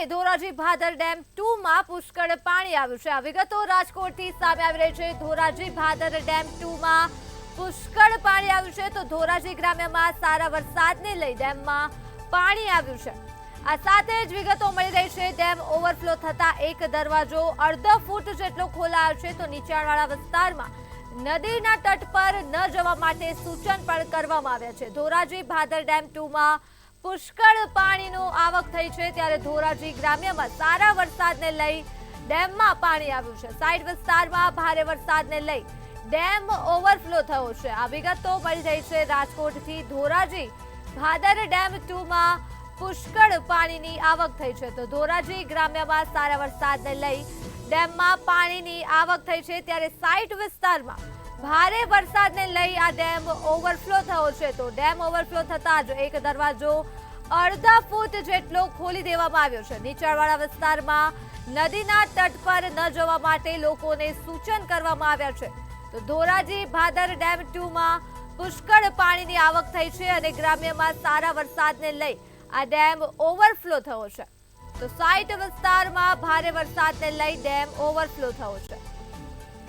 Dhoraji Bhadar dam 2 માં પુષ્કળ પાણી આવ્યું છે। આ વિગતો રાજકોટથી સામે આવી રહી છે। ધોરાજી ભાદર ડેમ 2 માં પુષ્કળ પાણી આવ્યું છે તો ધોરાજી ગ્રામ્યમાં સારા વરસાદને લઈ ડેમમાં પાણી આવ્યું છે। આ સાથે જ વિગતો મળી રહી છે ડેમ ઓવરફ્લો થતા એક દરવાજો અડધો ફૂટ જેટલો ખોલાયો છે તો નીચાણવાળા વિસ્તારમાં નદીના તટ પર ન જવા માટે સૂચન પણ કરવામાં આવ્યા છે। ધોરાજી ભાદર ડેમ 2 માં પુષ્કળ પાણીનો આવક થઈ છે ત્યારે ધોરાજી ગ્રામ્યમાં સારા વરસાદને લઈ ડેમમાં પાણી આવ્યું છે। સાઈડ વિસ્તારમાં ભારે વરસાદને લઈ ડેમ ઓવરફ્લો થયો છે। આ વિગતો મળી રહી છે રાજકોટથી। ધોરાજી ભાદર ડેમ 2 માં પુષ્કળ પાણીની આવક થઈ છે તો ધોરાજી ગ્રામ્યમાં સારા વરસાદને લઈ ડેમમાં પાણીની આવક થઈ છે ત્યારે સાઈડ વિસ્તારમાં ભારે વરસાદને લઈ આ ડેમ ઓવરફ્લો થયો છે તો ડેમ ઓવરફ્લો થતા જ એક દરવાજો અડધા ફૂટ જેટલો ખોલી દેવામાં આવ્યો છે। નીચાણવાળા વિસ્તારમાં નદીના તટ પર ન જવા માટે લોકોને સૂચન કરવામાં આવ્યા છે તો ધોરાજી ભાદર ડેમ 2 માં પુષ્કળ પાણીની આવક થઈ છે અને ગ્રામ્યમાં સારા વરસાદને લઈ આ ડેમ ઓવરફ્લો થયો છે તો સાઈડ વિસ્તારમાં ભારે વરસાદને લઈ ડેમ ઓવરફ્લો થયો છે।